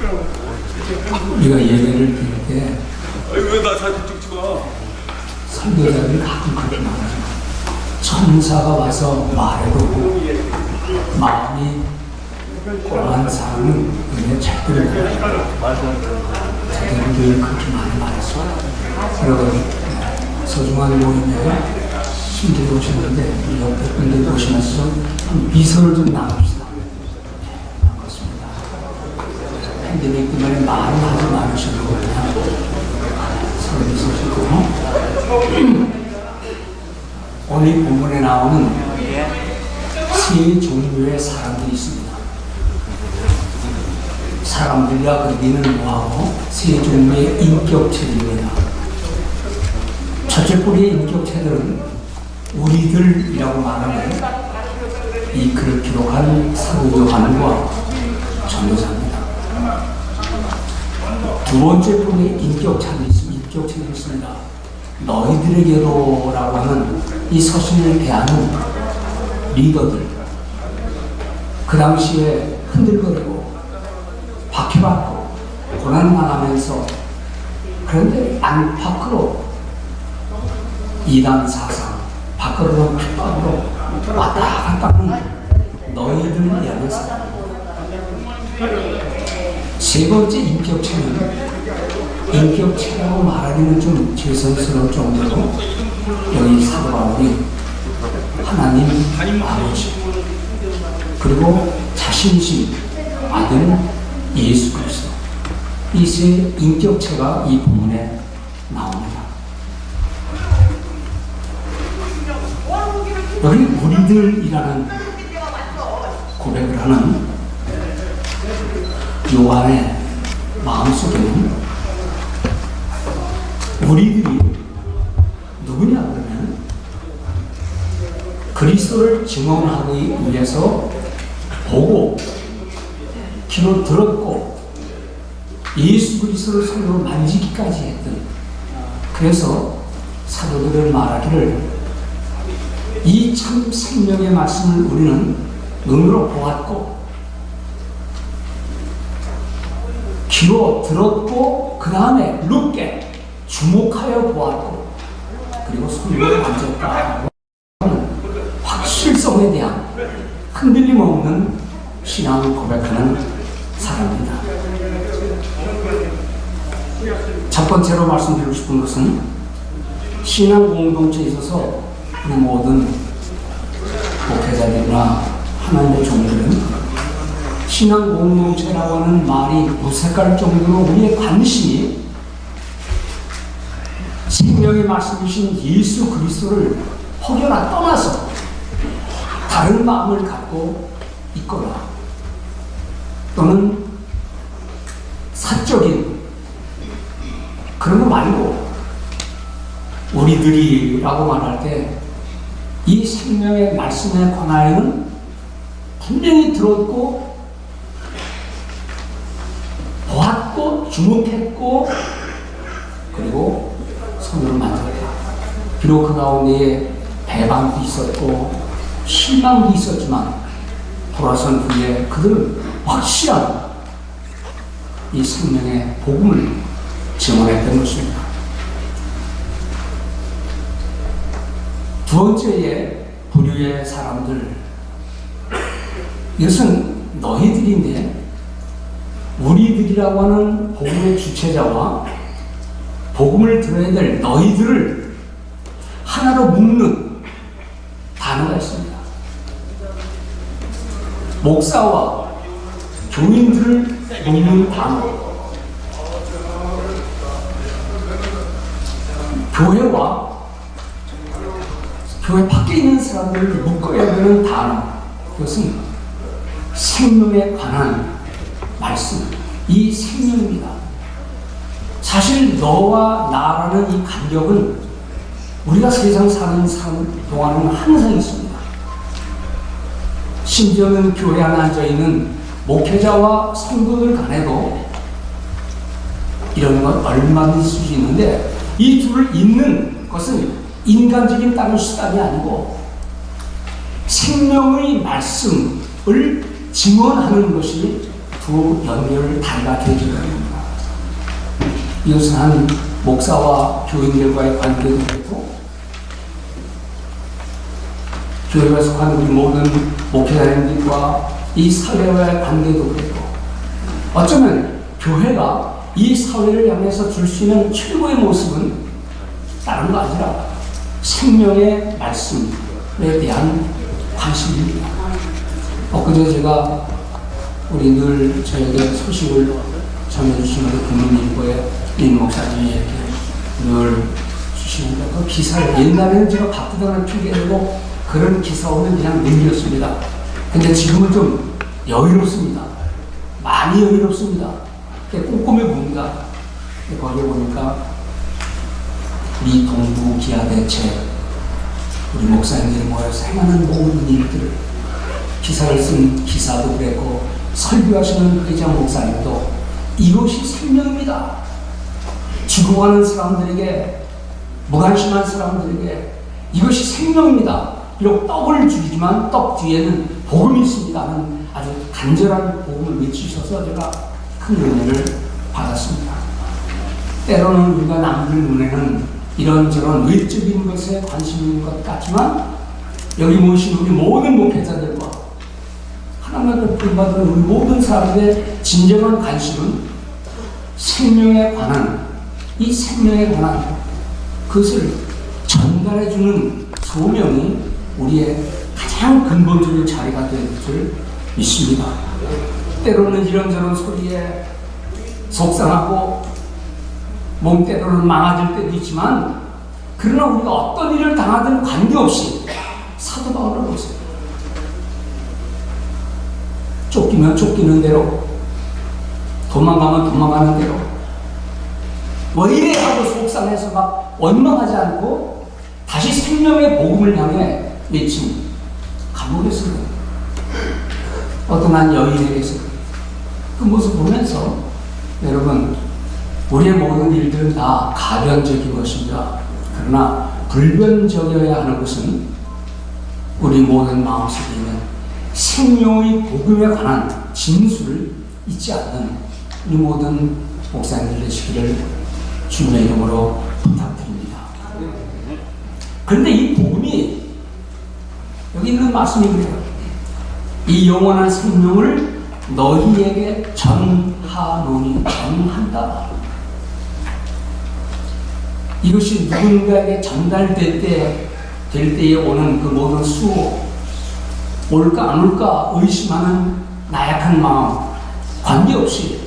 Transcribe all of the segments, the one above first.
우리가 예배를 드릴 때 왜 나 사진 찍지 마? 선교사들이 가끔 그렇게 말하죠. 천사가 와서 말해도 마음이 고난 사람은 그냥 절대로 저들은 늘 그렇게 많이 말했어요. 여러분 소중한 모임에 힘들게 오셨는데 옆에 분들 보시면서 미소를 좀 나눕시다. 반갑습니다. 팬데믹 때문에 말은 하지 말으셔도 그냥 서로 미소시고 오늘 본문에 나오는 세 종류의 사람들이 있습니다. 사람들과 거기는 뭐하고 세 종류의 인격체들입니다. 첫째 뿌리의 인격체들은 우리들이라고 말하는 이 글을 기록한 사도 요한과 전도사입니다. 두 번째 뿌리의 인격체들이 있습니다. 너희들에게로라고 하는 이 서신을 대하는 리더들, 그 당시에 흔들거리고 박해받고 고난당하면서 그런데 안팎으로 이단 사상, 밖으로 핍박으로 왔다 갔다 하는 너희들을 위한 사람. 세 번째 인격체는 인격체라고 말하기는 좀 죄송스러울 정도로 여기 사도 바울이 하나님 아버지 그리고 자신이신 아들 예수 그리스도 이 세 인격체가 이 본문에 나옵니다. 여기 우리들이라는 고백을 하는 요한의 마음속에는 우리들이 누구냐 그러면 그리스도를 증언하기 위해서 보고 귀로 들었고 예수 그리스도를 손으로 만지기까지 했던, 그래서 사도들을 말하기를 이 참 생명의 말씀을 우리는 눈으로 보았고 귀로 들었고 그 다음에 룩게 주목하여 보았고 그리고 손으로 만졌다 하는 확실성에 대한 흔들림 없는 신앙을 고백하는 사람입니다. 첫 번째로 말씀드리고 싶은 것은 신앙 공동체에 있어서 우리 모든 목회자들이나 하나님의 종들은 신앙 공동체라고 하는 말이 무색할 정도로 우리의 관심이 생명의 말씀이신 예수 그리스도를 혹여나 떠나서 다른 마음을 갖고 있거나 또는 사적인 그런 거 말고 우리들이라고 말할 때 이 생명의 말씀에 관하여는 분명히 들었고 보았고 주목했고 그리고 손으로 만졌다. 비록 그 가운데에 배반도 있었고 실망도 있었지만 돌아선 후에 그들은 확실한 이 생명의 복음을 증언했던 것입니다. 두 번째의 부류의 사람들, 이것은 너희들인데 우리들이라고 하는 복음의 주체자와 복음을 들어야 될 너희들을 하나로 묶는 단어가 있습니다. 목사와 교인들을 묶는 단어, 교회와 교회 밖에 있는 사람들을 묶어야 되는 단어, 그것은 생명에 관한 말씀, 이 생명입니다. 사실 너와 나라는 이 간격은 우리가 세상 사는 동안은 항상 있습니다. 심지어는 교회 안에 앉아있는 목회자와 성도들 간에도 이런 건 얼마든지 있을 수 있는데 이 둘을 잇는 것은 인간적인 다른 수단이 아니고 생명의 말씀을 증언하는 것이 두 연결 다리가 되어줘야 됩니다. 이것은 한 목사와 교인들과의 관계도 그렇고 교회에 속한 우리 모든 목회자님들과 이 사회와의 관계도 그렇고 어쩌면 교회가 이 사회를 향해서 줄 수 있는 최고의 모습은 다른 거 아니라 생명의 말씀에 대한 관심입니다. 엊그제 제가 우리 늘 저에게 소식을 전해주시는 국민일보의 임 목사님이 늘 주시는데 그 기사를 옛날에는 제가 바쁘다는 핑계대고 그런 기사 오면 그냥 넘겼습니다. 근데 지금은 좀 여유롭습니다. 많이 여유롭습니다. 꼼꼼히 봅니다. 거기에 보니까 미 동부 기아 대책 우리 목사님들이 모여서 행하는 모든 일들을 기사를 쓴 기사도 그랬고 설교하시는 회장 목사님도 이것이 생명입니다. 죽어가는 사람들에게 무관심한 사람들에게 이것이 생명입니다. 비록 떡을 주지만 떡 뒤에는 복음이 있습니다는 아주 간절한 복음을 외치셔서 제가 큰 은혜를 받았습니다. 때로는 우리가 남들 눈에는 이런저런 외적인 것에 관심이 있는 것 같지만 여기 모신 우리 모든 목회자들과 하나님의 부름받은 우리 모든 사람들의 진정한 관심은 생명에 관한 이 생명에 관한 그것을 전달해주는 소명이 우리의 가장 근본적인 자리가 될 줄 믿습니다. 때로는 이런저런 소리에 속상하고 몸 때로는 망아질 때도 있지만 그러나 우리가 어떤 일을 당하든 관계없이 사도 바울을 보세요. 쫓기면 쫓기는 대로 도망가면 도망가는 대로 왜 이래 하고 속상해서 막 원망하지 않고 다시 생명의 복음을 향해 외친 감옥에서는 어떤 한 여인에게서 그 모습 보면서 여러분 우리의 모든 일들은 다 가변적인 것입니다. 그러나 불변적이어야 하는 것은 우리 모든 마음속에 있는 생명의 복음에 관한 진술을 잊지 않는 우리 모든 목사님들 되시기를 주님의 이름으로 부탁드립니다. 그런데 이 복음이 여기 있는 말씀이 그래요. 이 영원한 생명을 너희에게 전하노니 전한다. 이것이 누군가에게 전달될 때에 오는 그 모든 수호, 올까 안 올까 의심하는 나약한 마음 관계없이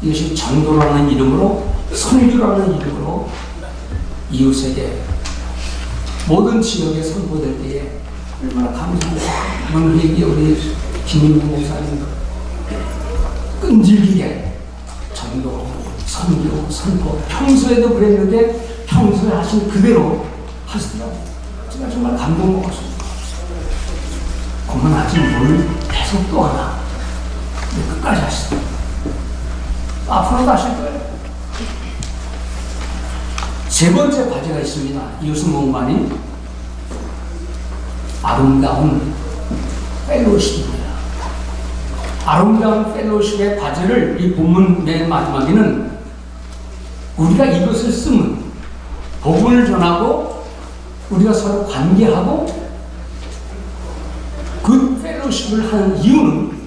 이것이 전도라는 이름으로 선교라는 이름으로 이웃에게 모든 지역에 선포될 때에 얼마나 감사합니다. 오늘 우리 김인구 목사님 끈질기게 전도, 선교, 선포 평소에도 그랬는데 평소에 하신 그대로 하시더라고요. 제가 정말 감동 먹었습니다. 그러면 아직 뭘 계속 또 하나 끝까지 하시더라고요. 앞으로도 하실 거예요. 세 번째 과제가 있습니다. 이웃은 공간이 아름다운 펠로십입니다. 아름다운 펠로십의 과제를 이 본문 맨 마지막에는 우리가 이것을 쓰면 복음을 전하고 우리가 서로 관계하고 그 펠로십을 하는 이유는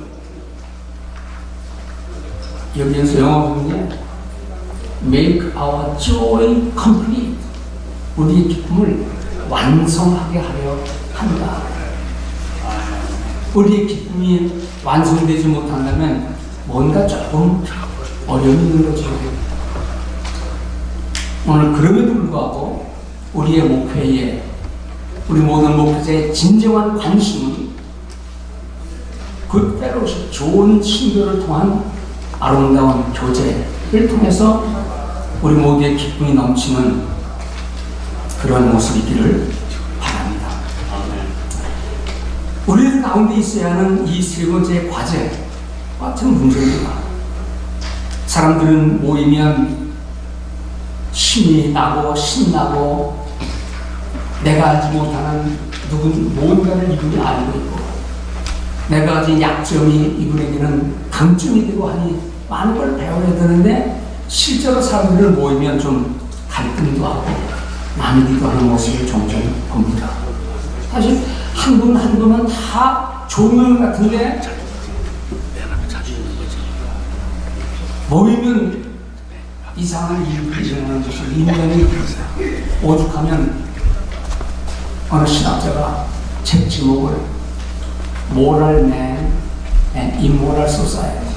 여기에서 영어 중에 make our joy complete 우리의 기쁨을 완성하게 하려 한다. 우리의 기쁨이 완성되지 못한다면 뭔가 조금 어려움이 있는 거죠. 오늘 그럼에도 불구하고 우리의 목회에 우리 모든 목회자의 진정한 관심은 그 펠로십 좋은 친교를 통한 아름다운 교제를 통해서 우리 모두의 기쁨이 넘치는 그런 모습이 있기를 바랍니다. 우리들 가운데 있어야 하는 이 세 번째 과제 같은 문제입니다. 사람들은 모이면 힘이 나고 신나고 내가 알지 못하는 누군 뭔가를 이분이 알고 있고 내가 가진 약점이 이분에게는 강점이 되고 하니 많은 걸 배워야 되는데 실제로 사람들을 모이면 좀 갈등도 하고 나누기도 하는 모습을 종종 봅니다. 사실 한 분 한 분은 다 좋은 것 같은데 모이면 이상한 일이 일어나는 것이 인간이 오죽하면 어느 신학자가 책 제목을 Moral Man and Immoral Society,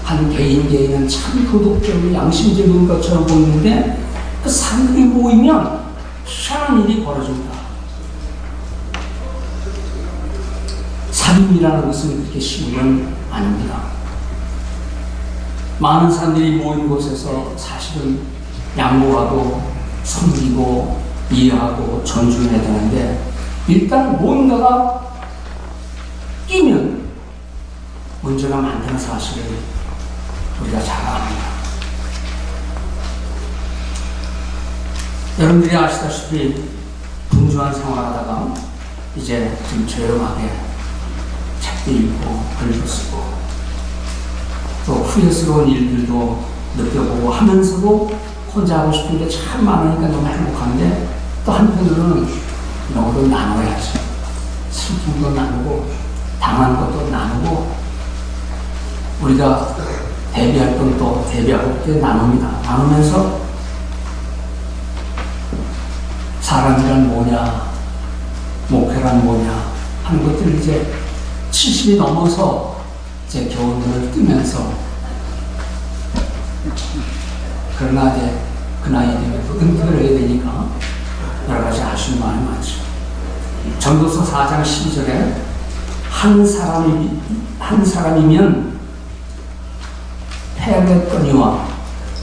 한 개인은 참 도덕적이고 양심적인 것처럼 보이는데 그 사람들이 모이면 희한한 일이 벌어집니다. 살인이라는 것은 그렇게 쉬운 건 아닙니다. 많은 사람들이 모인 곳에서 사실은 양보하고 섬기고 이해하고 존중해야 되는데 일단 뭔가가 끼면 문제가 많다는 사실을 우리가 잘 압니다. 여러분들이 아시다시피 분주한 생활하다가 이제 좀 조용하게 책도 읽고 글도 쓰고 또 후회스러운 일들도 느껴보고 하면서도 혼자 하고 싶은 게 참 많으니까 너무 행복한데 또 한편으로는 이런 것도 나눠야지. 슬픔도 나누고 당한 것도 나누고 우리가 대비할 건 또 대비하고 또 나눕니다. 나누면서 사람이란 뭐냐, 목표란 뭐냐 하는 것들 이제 70이 넘어서 이제 겨우 눈을 뜨면서 그러나 이제 그 나이에 되면 또 은퇴를 해야 되니까 여러 가지 아쉬운 마음이 많죠. 전도서 4장 12절에 한 사람이면 패하겠거니와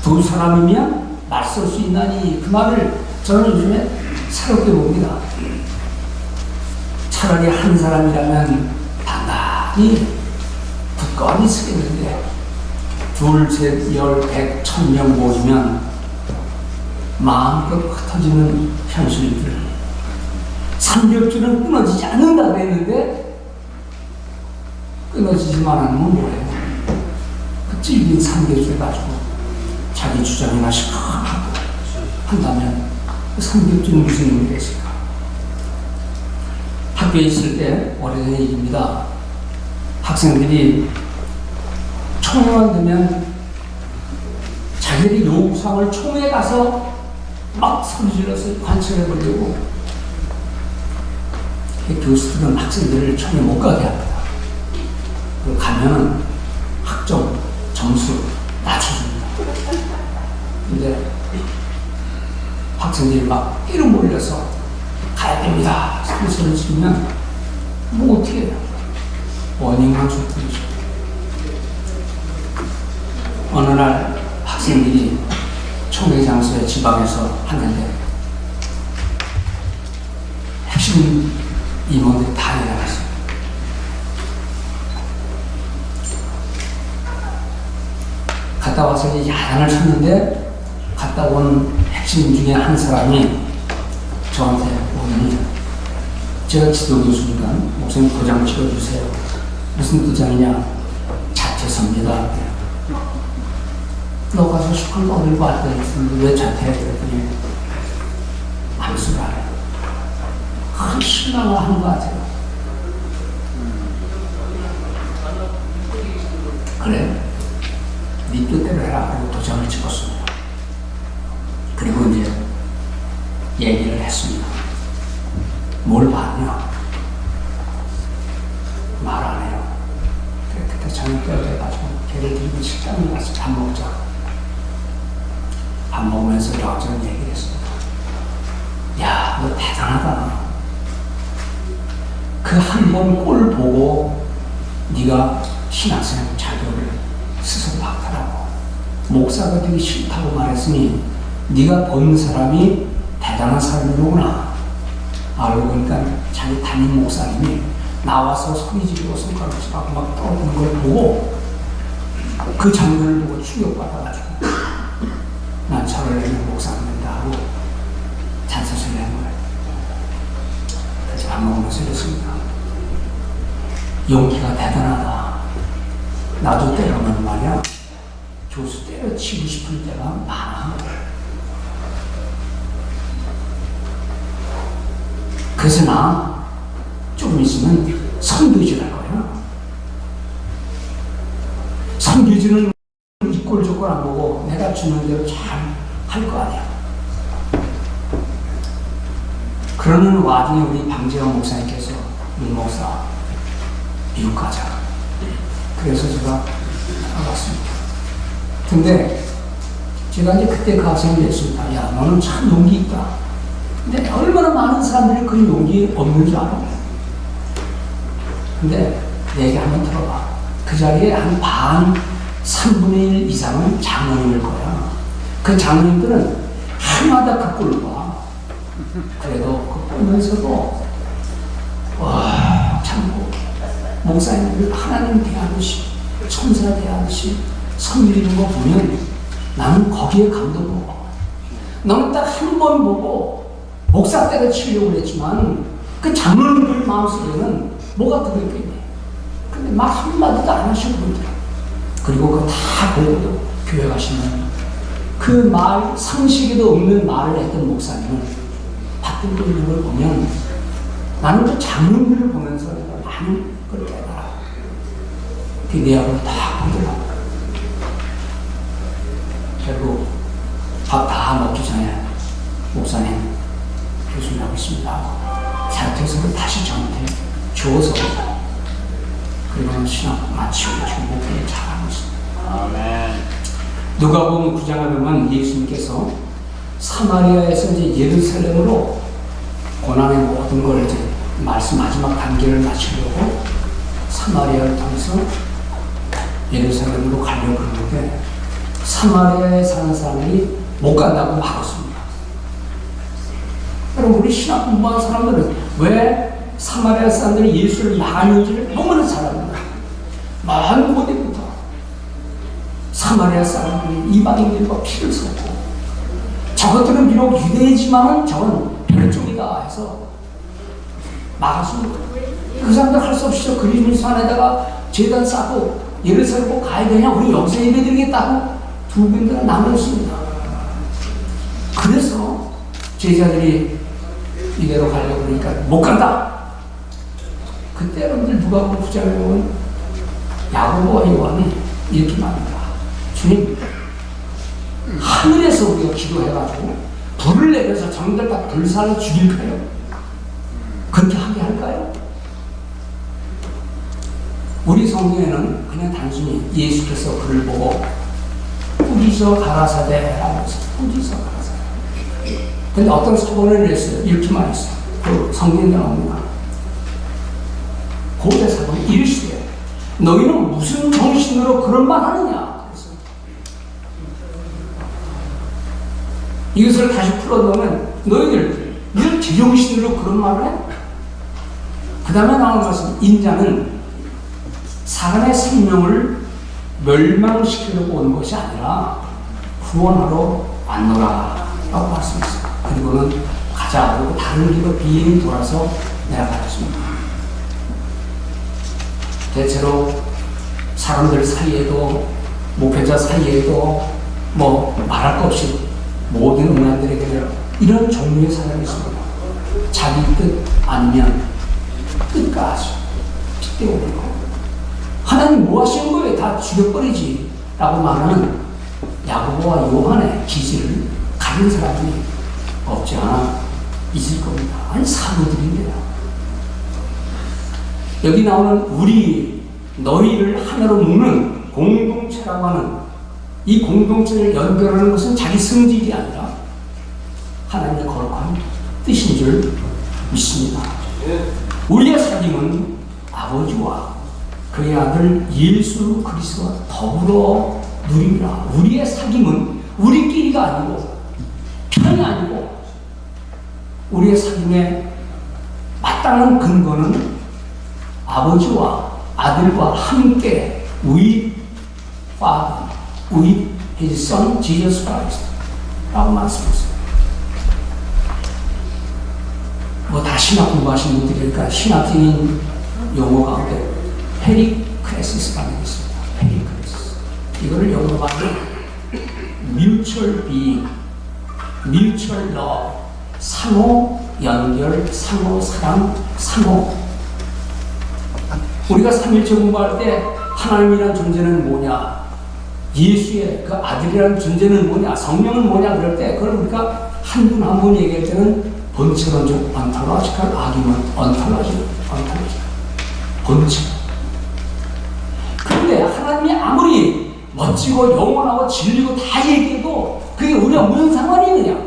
두 사람이면 맞설 수 있나니, 그 말을 저는 요즘에 새롭게 봅니다. 차라리 한 사람이라면 단단히 굳건히 쓰겠는데 둘, 셋, 열, 백, 천명 모이면 마음껏 흩어지는 현실들, 삼겹줄은 끊어지지 않는다 그랬는데 끊어지지만 않으면 뭐예요? 그 질긴 삼겹줄 가지고 자기 주장이나 시커하고 한다면 그 삼겹줄은 무슨 의미가 있을까? 학교에 있을 때 오래된 일입니다. 학생들이 총회만 되면 자기들이 요구사항을 총회에 가서 막 소리질러서 관철해 보려고 교수들은 학생들을 총회 못 가게 합니다. 그리고 가면은 학점, 점수 낮춰줍니다. 근데 학생들이 막 끼로 몰려서 가야 됩니다. 소리를 지르면 뭐 어떻게 해요? 워닝만 줬더니죠. 어느 날 학생들이 총회 장소에 지방에서 하는데 핵심 임원들이 다 내려갔어요. 갔다 와서 이제 야단을 쳤는데 갔다 온 핵심 중에 한 사람이 저한테 오더니, 제가 지도교수니까 목사님 도장 찍어주세요. 무슨 도장이냐? 자퇴서입니다. 너 가서 슈크를 어딜 봤다 했는데 왜 자퇴해? 그랬더니 암수를 안 해요. 큰 실망을 하는 것 같아요. 그래, 네 뜻대로 해라. 그리고 도장을 찍었습니다. 그리고 이제 얘기를 했습니다. 뭘 봤냐? 말 안 해요. 그때 저녁 때 돼가지고 걔를 들고 식당에 가서 밥 먹자. 밥 먹으면서 여전히 얘기를 했습니다. 야, 너 대단하다. 그 한 번 꼴 보고 네가 신학생 자격을 스스로 박탈하고 목사가 되기 싫다고 말했으니 네가 본 사람이 대단한 사람이구나. 알고 보니까 자기 담임 목사님이 나와서 소리 지르고 손가락질하고 막 떠드는 걸 보고 그 장면을 보고 충격받아가지고 난 저를 내는 목사님 된다 하고 잔소리를 한 거예요. 그래서 밥 먹으면서 이랬습니다. 용기가 대단하다. 나도 때로는 말이야, 교수 때려치고 싶을 때가 많아. 그래서 나 조금 있으면 선교질 할 거야. 선교질은 이 꼴 저 꼴 안 보고 내가 주는 대로 잘 할 거 아니야. 그러는 와중에 우리 방재원 목사님께서 문 목사 미국 가자. 그래서 제가 나갔습니다. 근데 제가 이제 그때 가서 얘기했습니다. 야, 너는 참 용기 있다. 근데 얼마나 많은 사람들이 그런 용기 없는 줄 알아? 근데 내 얘기 한번 들어봐. 그 자리에 한 반, 3분의 1 이상은 장로님일 거야. 그 장로님들은 해마다 그 꼴을 봐. 그래도 그 보면서도 와, 참 목사님들 하나님 대하듯이 천사 대하듯이 섬기는 거 보면 나는 거기에 감동받아. 너는 딱 한 번 보고 목사 때려 치려고 그랬지만 그 장로님들 마음속에는 뭐가 들어있겠니? 근데 막 한마디도 안 하시고 그러더라. 그리고 그거 다 보고도 교회 가시면 그 말, 상식에도 없는 말을 했던 목사님은 받들고 있는 걸 보면 나는 그 장로님들을 보면서 내가 많은 걸 깨달아. 그 내용을 다 보더라고. 결국 밥 다 먹기 전에 목사님 교수님 하고 있습니다. 자퇴서를 다시 저한테 주어서 그리고 신학 마치고 지금 목회를 잘하고 있습니다. 아멘. 누가복음 9장에 보면 예수님께서 사마리아에서 이제 예루살렘으로 고난의 모든 걸 이제 말씀 마지막 단계를 마치려고 사마리아를 통해서 예루살렘으로 가려고 그러는데 사마리아에 사는 사람들이 못 간다고 막았습니다. 그럼 우리 신학 공부한 사람들은 왜 사마리아 사람들이 예수를 막았는지를 너무나 잘 압니다. 먼 고대부터 사마리아 사람들이 이방인들과 피를 쏟고 저것들은 비록 유대이지만은 저건 별쪽이다 해서 막았습니다. 그 사람들 할 수 없이 저 그리스도산에다가 제단 쌓고 예루살렘 가야 되냐? 우리 여기서 예배드리겠다고 두 분들은 나누었습니다. 그래서 제자들이 이대로 가려고 그러니까 못 간다. 그때 여러분들 누가복음 9장에 보면 야고보와 요한이 이렇게 말합니다. 주님, 하늘에서 우리가 기도해가지고 불을 내려서 저놈들 다 불살로 죽일까요? 그렇게 하게 할까요? 우리 성경에는 그냥 단순히 예수께서 그를 보고 뿌리서 가라사대라고 했어요. 뿌리서 가라사대. 근데 어떤 사본을 냈어요. 이렇게 말했어요. 그 성경에 나옵니다. 고대 사본이 이르시되 너희는 무슨 정신으로 그런 말 하느냐? 그랬어요. 이것을 다시 풀어놓으면 너희들 제정신으로 그런 말을 해? 그 다음에 나오는 것은 인자는 사람의 생명을 멸망시키려고 온 것이 아니라 구원하러 왔노라 라고 말씀했어요. 그리고는 가자. 그리고 다른 길로 비행이 돌아서 내려가셨습니다. 대체로 사람들 사이에도 목회자 사이에도 뭐 말할 것 없이 모든 응안들에게 이런 종류의 사람이 있습니다. 자기 뜻 아니면 끝까지 핏대오르고 하나님 뭐 하시는 거예요? 다 죽여버리지 라고 말하는 야고보와 요한의 기질을 가진 사람이 없지 않아 있을 겁니다. 아니 사도들인데요. 여기 나오는 우리 너희를 하나로 묶는 공동체라고 하는 이 공동체를 연결하는 것은 자기 성질이 아니라 하나님의 거룩한 뜻인 줄 믿습니다. 우리의 사귐은 아버지와 그의 아들 예수 그리스도와 더불어 누립니다. 우리의 사귐은 우리끼리가 아니고 편이 아니고 우리의 사귐의 마땅한 근거는 아버지와 아들과 함께 with Father, with His Son Jesus Christ 라고 말씀했어요. 뭐 다 신학 공부하신 분들이니까 신학적인 용어 가운데 페리크레시스라는 게 있습니다. 페리크레시스. 이거를 영어로 하면 mutual being, mutual love, 상호 연결, 상호 사랑, 상호. 우리가 삼일체 공부할 때 하나님이란 존재는 뭐냐, 예수의 그 아들이라는 존재는 뭐냐, 성령은 뭐냐 그럴 때 그걸 우리가 한 분 한 분 얘기할 때는 본체론적 ontological argument, ontological 본체. 그런데 하나님이 아무리 멋지고 영원하고 진리고 다 얘기해도 그게 우리가 무슨 상관이 있느냐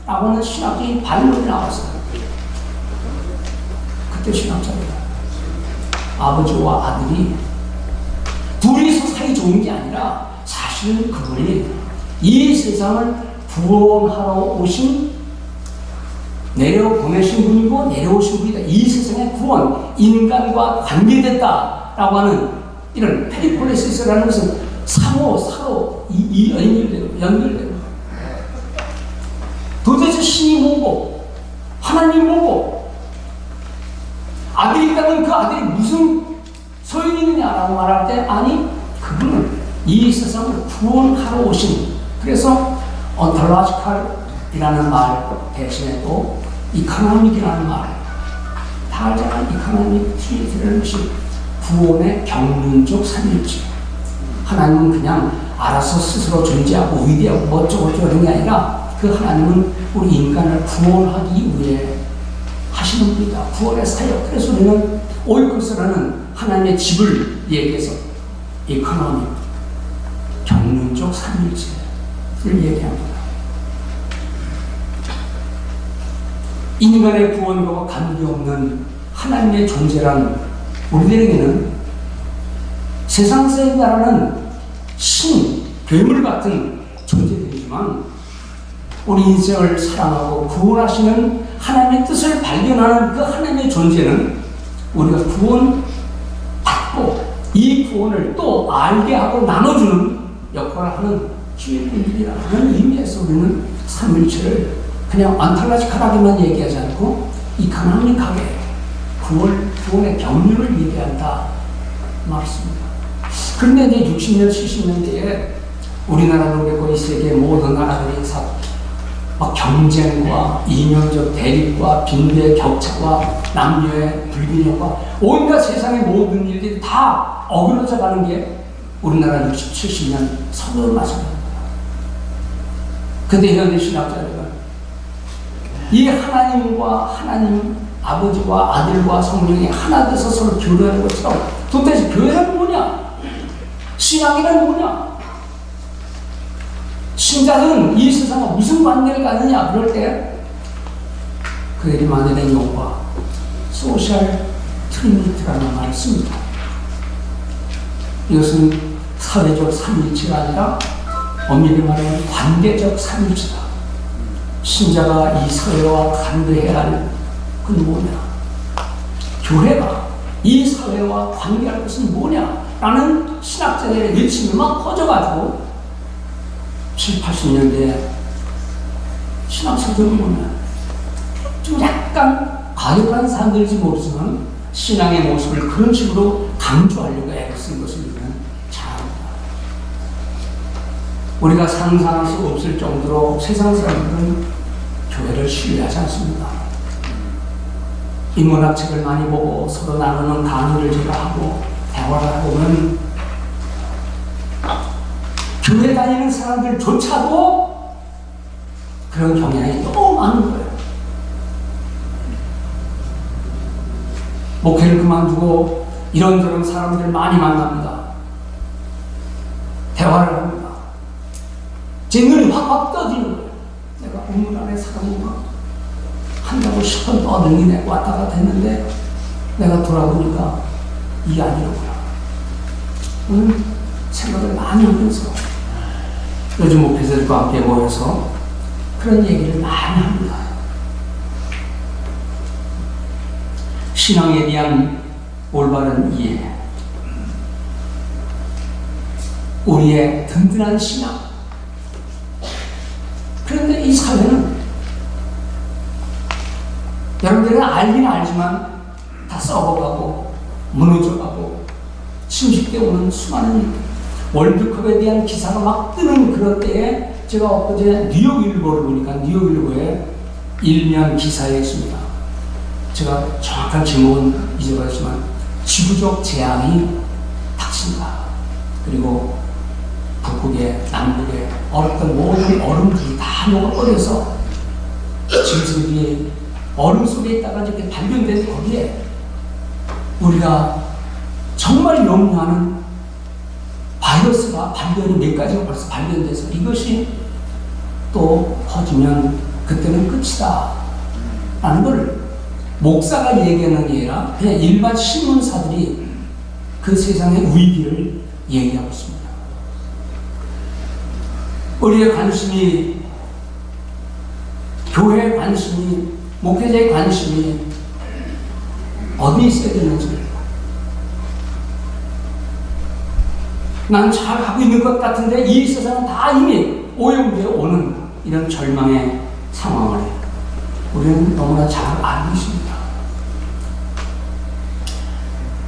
라고 하는 신학적인 반론이 나왔어요. 그때 신학자들은 아버지와 아들이 둘이서 사이 좋은 게 아니라 사실은 그분이 이 세상을 구원하러 오신, 내려보내신 분이고 내려오신 분이다. 이 세상의 구원, 인간과 관계됐다라고 하는 이런 페리콜레시스라는 것은 상호, 서로 연결되고 도대체 신이 뭐고 하나님 뭐고 아들이 있다면 그 아들이 무슨 소용이 있느냐라고 말할 때 아니 그분은 이 세상을 구원하러 오신, 그래서 ontological이라는 말 대신에 또 economic이라는 말, 다 알잖아요. economic이라는 것이 구원의 경륜적 삼일체. 하나님은 그냥 알아서 스스로 존재하고 위대하고 멋져고 그런 게 아니라 그 하나님은 우리 인간을 구원하기 위해 하시는 분이다. 구원의 사역. 그래서 우리는 오이코스라는 하나님의 집을 얘기해서 economic, 경륜적 삼일체를 얘기합니다. 인간의 구원과 관계없는 하나님의 존재란 우리들에게는 세상에서 말하는 신, 괴물 같은 존재들이지만 우리 인생을 사랑하고 구원하시는 하나님의 뜻을 발견하는 그 하나님의 존재는 우리가 구원받고 이 구원을 또 알게 하고 나눠주는 역할을 하는 주인분들이라는 의미에서 우리는 삼일체를 그냥 ontological하게만 얘기하지 않고 economic하게 구원의 경륜을 얘기한다 말씀입니다. 그런데 이제 60년, 70년대에 우리나라도 그랬고 이 세계 모든 나라들이 막 경쟁과 이념적 대립과 빈부의 격차와 남녀의 불균형과 온갖 세상의 모든 일들이 다 어그러져 가는 게 우리나라 60, 70년 서도 마찬가지입니다. 근데 현대 신학자들은 이 하나님과 하나님 아버지와 아들과 성령이 하나 돼서 서로 교류하는 것처럼 도대체 교회란 뭐냐? 신앙이란 뭐냐? 신자들은 이 세상과 무슨 관계를 갖느냐? 그럴 때 그들이 만드는 용어가 소셜 트리니티라는 말을 씁니다. 이것은 사회적 삼일체가 아니라 엄밀히 말하면 관계적 삼일체다. 신자가 이 사회와 관계해야 할 그건 뭐냐? 교회가 이 사회와 관계할 것은 뭐냐? 라는 신학자들의 외침이 막 퍼져가지고 70, 80년대에 신학서적을 보면 좀 약간 과격한 사람들인지 모르지만 신앙의 모습을 그런 식으로 강조하려고 애를 쓴 것을 우리는 잘 압니다. 우리가 상상할 수 없을 정도로 세상 사람들은 교회를 신뢰하지 않습니다. 인문학 책을 많이 보고 서로 나누는 강의를 제가 하고 대화를 하고는 교회 다니는 사람들조차도 그런 경향이 너무 많은 거예요. 목회를 그만두고 이런저런 사람들 많이 만납니다. 대화를 합니다. 제 눈이 확확 떠지는 거예요. 내가 우물 안에 사람과 한다고 10번 떠들기네 왔다 갔다 했는데 내가 돌아보니까 이게 아니로구나. 오늘 생각을 많이 하면서 요즘 목회자들과 함께 모여서 그런 얘기를 많이 합니다. 신앙에 대한 올바른 이해, 우리의 든든한 신앙. 그런데 이 사회는 여러분들은 알긴 알지만 다 썩어가고 무너져가고 침식돼 오는 수많은 일들, 월드컵에 대한 기사가 막 뜨는 그런 때에 제가 엊그제 뉴욕일보를 보니까 뉴욕일보에 일면 기사에 있습니다. 제가 정확한 제목은 잊어버렸지만 지구적 재앙이 닥친다. 그리고 북극에 남극에 얼었던 모든 얼음들이 다 녹아버려서 짐승들이 얼음 속에 있다가 이렇게 발견된 거기에 우리가 정말 염려하는 바이러스가 발견이 몇 가지가 벌써 발견돼서 이것이 또 퍼지면 그때는 끝이다 라는 걸 목사가 얘기하는 게 아니라 그냥 일반 신문사들이 그 세상의 위기를 얘기하고 있습니다. 우리의 관심이, 교회의 관심이, 목회자의 관심이 어디 있어야 되는지, 난 잘 하고 있는 것 같은데 이 세상은 다 이미 오염되어 오는 이런 절망의 상황을 우리는 너무나 잘 알고 있습니다.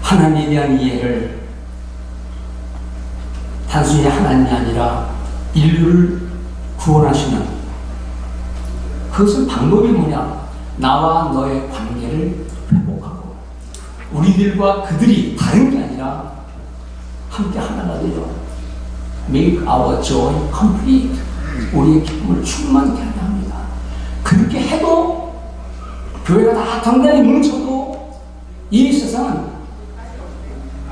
하나님에 대한 이해를 단순히 하나님이 아니라 인류를 구원하시는 그것은 방법이 뭐냐? 나와 너의 관계를 회복하고 우리들과 그들이 다른 게 아니라 함께 하나가 되어 make our joy complete, 우리의 기쁨을 충만케 하게 합니다. 그렇게 해도 교회가 다 단단히 뭉쳐도 이 세상은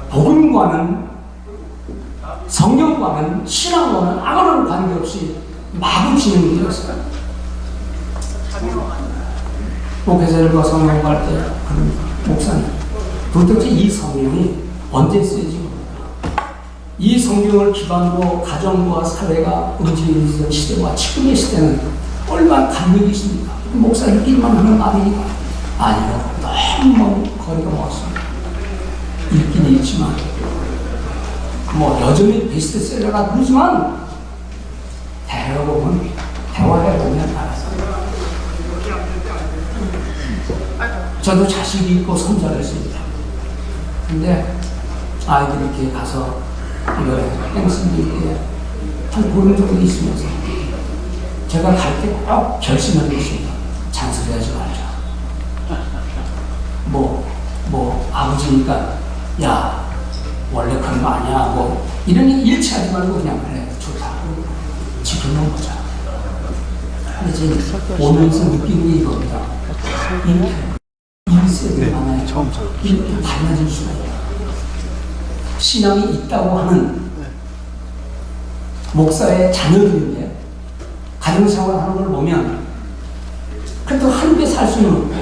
복음과는 성경과는 신앙과는 아무런 관계없이 마구 진행되었어요. 목회자들과 성경과 할 때 그럽니다. 목사님, 도대체 이 성경이 언제 쓰여진 겁니까? 이 성경을 기반으로 가정과 사회가 움직이는 시대와 지금의 시대는 얼마나 간격이 있습니까? 목사들끼리만 하는 말이니까. 아니요, 너무 먼 거리가 멀었습니다. 읽긴 읽지만 뭐 여전히 베스트셀러라 그러지만 대화해보면 알아서. 저도 자식이 있고 손자를 있습니다. 근데 아이들이 이렇게 가서 이거 땡스기 때 한 보름 정도 있으면서 제가 갈 때 꼭 결심을 했습니다. 잔소리하지 말자. 아버지니까 야 원래 그런 거 아니야 뭐 이런 일치하지 말고 그냥 그래 좋다 지켜놓은 거자. 근데 이제 오면서 느끼는 게 이겁니다. 일세들이 많아요. 이렇게 달라질 수가 있다. 신앙이 있다고 하는 목사의 자녀들인데 가정생활 하는 걸 보면 그래도 한배 살 수는 없고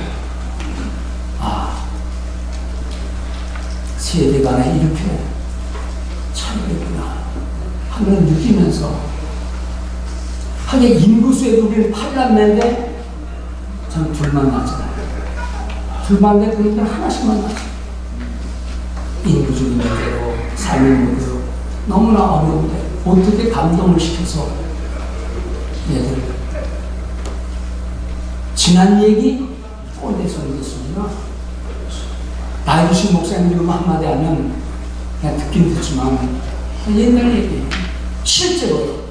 세대 간에 이렇게 차이가 있구나 하는 걸 느끼면서 하긴 인구수에도 우리는 8남매인데 저는 둘만 낳잖아요. 둘만 내 그러니까 하나씩만 낳죠. 인구적인 문제로 삶의 문제로 너무나 어려운데 어떻게 감동을 시켜서 얘들 지난 얘기 꼰대 소리 듣습니다. 나이 드신 목사님들 한마디 하면 그냥 듣긴 듣지만 옛날 얘기 실제로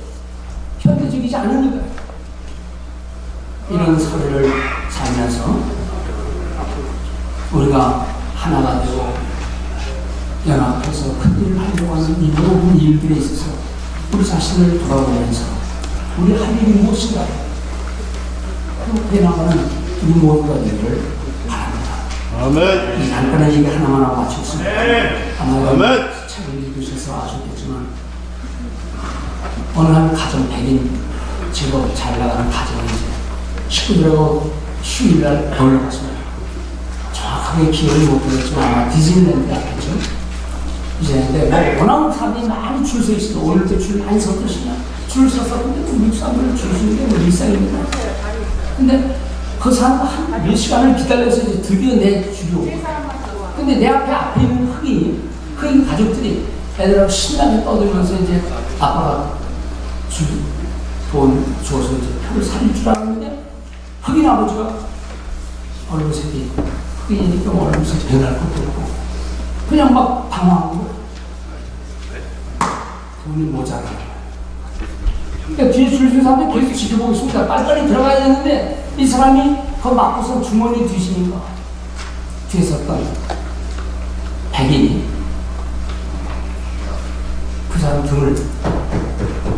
현대적이지 않은 거예요. 이런 소리를 살면서 우리가 하나가 되고 연합해서 큰 일을 하려고 하는 이 모든 일들에 있어서 우리 자신을 돌아보면서 우리 할 일이 무엇인가 그렇게 나가는 우리 모두가 되기를 바랍니다. 아멘. 이 간단한 얘기 하나만 하고 마치겠습니다. 아마 아멘. 책을 읽으셔서 아셨겠지만 어느 한 가정 100인 제법 잘 나가는 가정이 이제 식구들하고 휴일날 놀러 갔습니다. 정확하게 기억을 못 하겠지만 아마 디즈니랜드 앞이죠. 이제 근데 뭐 워낙 사람들이 많이 줄 서 있어요. 오늘도 줄 많이 섰듯이냐 줄 서서 근데 미국 사람들 줄 서는 게 뭐 일상입니다. 근데 그 사람 한 몇 시간을 기다려서 이제 드디어 내 줄이 오고 근데 내 앞에 있는 흑인 가족들이 애들하고 신나게 떠들면서 이제 아빠가 돈 줘서 이제 표를 살릴 줄 알았는데 흑인 아버지가 얼굴색이 흑인이니까 얼굴색이 변할 것도 없고 그냥 막 당황하고 돈이 모자라요. 그러니까 뒤에 줄 선 사람들이 계속 지켜보고 있습니다. 빨리빨리 들어가야 되는데 이 사람이 그거 맞고서 주머니 뒤지니까 뒤에 섰던 백인이 그 사람 등을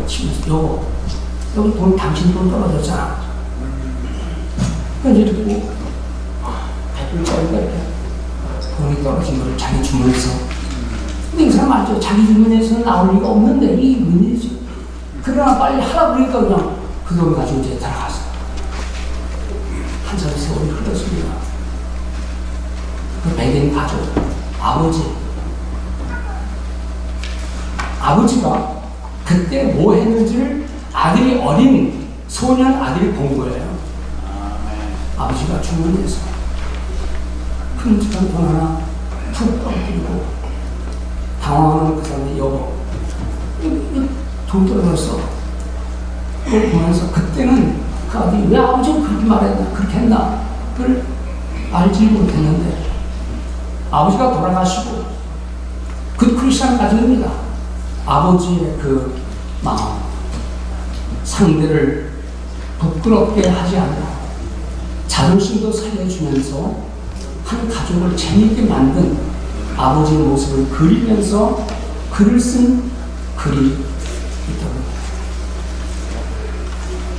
치면서 여기 돈 당신 돈 떨어졌잖아. 그러니까 이렇게 백을 짜니까 이렇게 돈이 떨어진 걸 자기 주머니에서. 근데 이 사람 알죠? 자기 주머니에서 나올 리가 없는데 이게 웬일이지? 그러나 빨리 하라 그러니까 그냥 그 돈 가지고 이제 들어갔어요. 한참 세월이 흘렀습니다. 그 백인 가족, 아버지가 그때 뭐 했는지를 아들이 어린 소년 아들이 본 거예요. 아버지가 주머니에서 큼직한 돈 하나 툭 떨어뜨리고 당황하는 그 사람이 여보 돈 떨어졌어. 그걸 보면서 그때는 그 아들이 왜 아버지가 그렇게 말했나 그렇게 했나 그걸 알지 못했는데 아버지가 돌아가시고 그 크리스찬 가정입니다. 아버지의 그 마음 상대를 부끄럽게 하지 않고 자존심도 살려주면서 한 가족을 재미있게 만든 아버지의 모습을 그리면서 글을 쓴 글이 있더군요.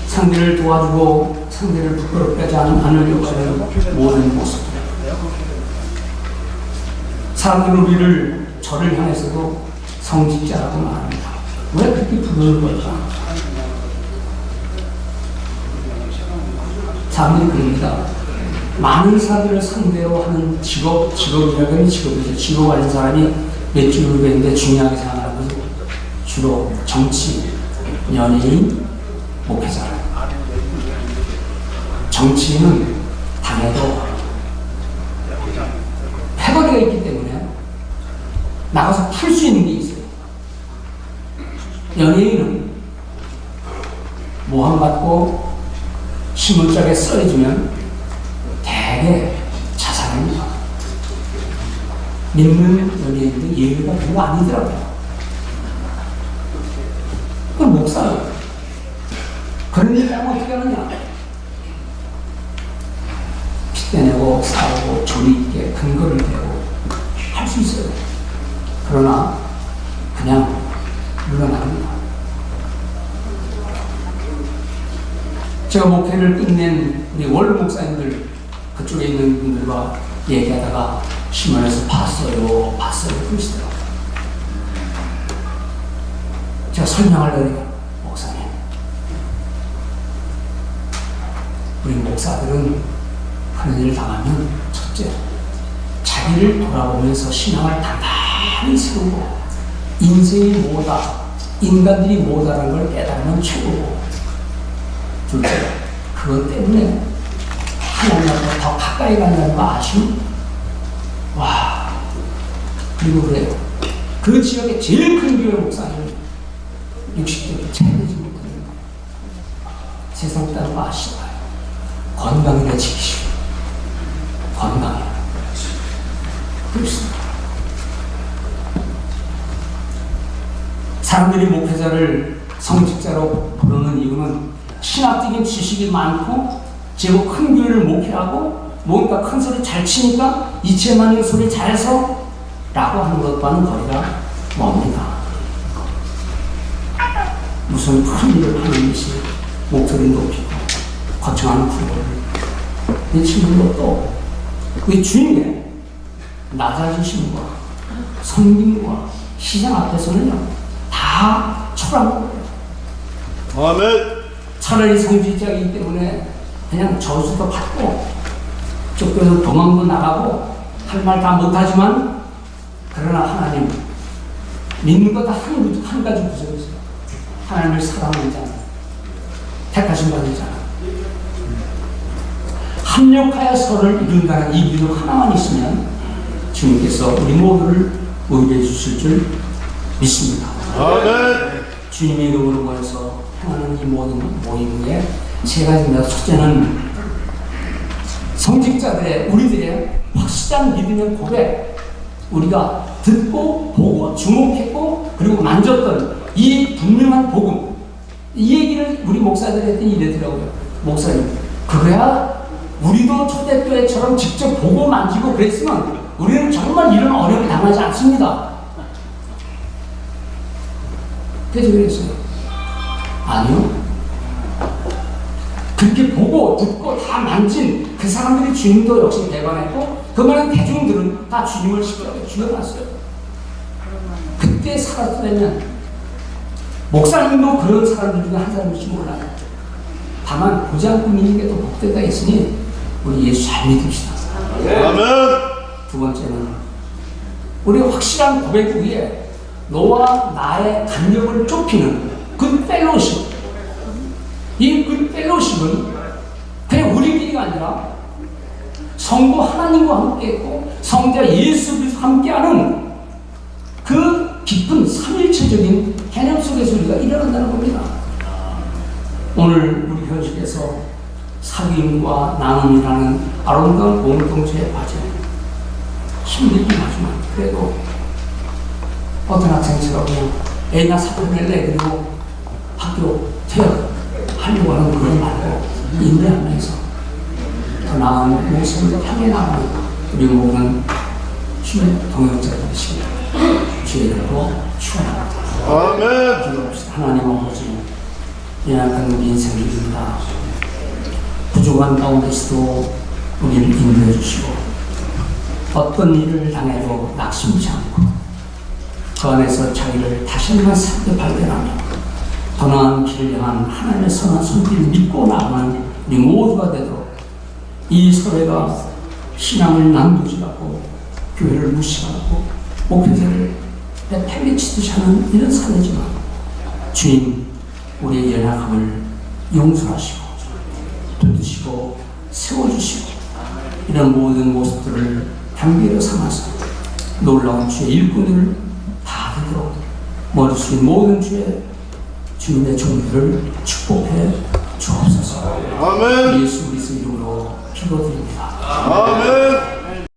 상대를 도와주고 상대를 부끄럽게 하지 않으려고 하는 모든 모습. 사람들은 우리를 저를 향해서도 성직자라고 말합니다. 왜 그렇게 부르는 걸까? 사람들이 그럽니다. 많은 사람들을 상대로 하는 직업이라면 직업이죠. 직업 가진 사람이 몇 줄로 있는데 중요하게 생각하는 것은 주로 정치, 연예인, 목회자라. 정치인은 당에도 패거리가 있기 때문에 나가서 풀 수 있는 게 있어요. 연예인은 모함받고 신문짝에 써해주면 대개 자살합니다. 믿는 연예인들 예의가 별로 아니더라고요. 그럼 목사는 그런 일을 하면 어떻게 하느냐? 핏대내고 싸우고 조리 있게 근거를 대고 할 수 있어요. 그러나 그냥 물러납니다. 제가 목회를 끝낸 우리 월 목사님들 그쪽에 있는 분들과 얘기하다가 신문에서 봤어요 그러시더라고요. 제가 설명하려니까 목사님 우리 목사들은 그런 일을 당하면 첫째 자기를 돌아보면서 신앙을 단단히 세우고 인생이 뭐다 인간들이 뭐다라는 걸 깨달으면 최고고 둘째 그것 때문에 하나님과 더 가까이 간다는 거 아시오? 와 그리고 그래요. 그 지역의 제일 큰 교회 목사님 60대를 채우지 못하는 거 세상 따는 거 아시나요? 건강이라 지키시오. 건강이라 그렇습니다. 사람들이 목회자를 성직자로 부르는 이유는 신학적인 지식이 많고 제법 큰 교회를 목회하고 뭔가 큰 소리 잘 치니까 이체 많은 소리 잘해서 라고 하는 것과는 거리가 멉니다. 무슨 큰 일을 하는 것이 목소리 높이고 거창한 구호를 내치는 것도 그 주님의 낮아지심과 섬김과 시장 앞에서는요 다 초라한 거예요. 아멘. 차라리 성직자이기 때문에 그냥 저주도 받고 쫓겨서 도망도 나가고 할 말 다 못하지만 그러나 하나님 믿는 것 다 한 가지 구석이 있어요. 하나님을 사랑하는 자는 택하신 받은 자는 합력하여 서로를 이룬다는 이 믿음 하나만 있으면 주님께서 우리 모두를 의뢰해 주실 줄 믿습니다. 아멘. 주님의 이름으로 모여서 행하는 이 모든 모임 후에 세 가지입니다. 첫째는 성직자들의 우리들의 확실한 믿음의 고백, 우리가 듣고 보고 주목했고 그리고 만졌던 이 분명한 복음, 이 얘기를 우리 목사들한테 이랬더라고요. 목사님, 그래야 우리도 초대교회처럼 직접 보고 만지고 그랬으면 우리는 정말 이런 어려움을 당하지 않습니다. 그래서 그랬어요. 아니요. 그렇게 보고 듣고 다 만진 그 사람들이 주님도 역시 배반했고 그 많은 대중들은 다 주님을 죽여놨어요. 그때 살았다면 목사님도 그런 사람들 중에 한 사람일지 몰라요. 다만 보지 않고 믿는 게 더 복되다 했으니 우리 예수 잘 믿읍시다. 아멘. 두 번째는 우리 확실한 고백 위에 너와 나의 간격을 좁히는 그 펠로십, 이 그 펠로십은 그냥 우리끼리가 아니라 성부 하나님과 함께했고 성자 예수 그리스도 함께하는 그 깊은 삼일체적인 개념 속에서 우리가 일어난다는 겁니다. 오늘 우리 현실에서 사귐과 나눔이라는 아름다운 공동체의 과제 힘들긴 하지만 그래도 어떤 학생처럼 그냥 애나 사돈 낼래 그리고 학교 퇴학하려고 하는 그런 말고 인내하면서 더 나은 모습을 향해 나가는 우리 모든 주의 동역자들 되시길 주의 이름으로 축원합니다. 아멘. 기도합시다. 하나님 아버지, 연약한 우리 인생입니다. 부족한 가운데서도 우리를 인도해 주시고 어떤 일을 당해도 낙심치 않고 그 안에서 자기를 다시 한번 새롭게 발견하며 더 나은 길을 향한 하나님의 선한 손길을 믿고 나아가는 우리 모두가 되도록 이 사회가 신앙을 남부지하고 교회를 무시하고 목회자를 내팽개치듯이 하는 이런 사회지만 주님 우리의 연약함을 용서하시고 도드시고 세워주시고 이런 모든 모습들을 단계로 삼아서 놀라운 주의 일꾼을 다 되도록 머리 숙인 모든 주님의 종들을 축복해 주옵소서. 아멘. 예수 그리스도 이름으로 기도드립니다. 아멘.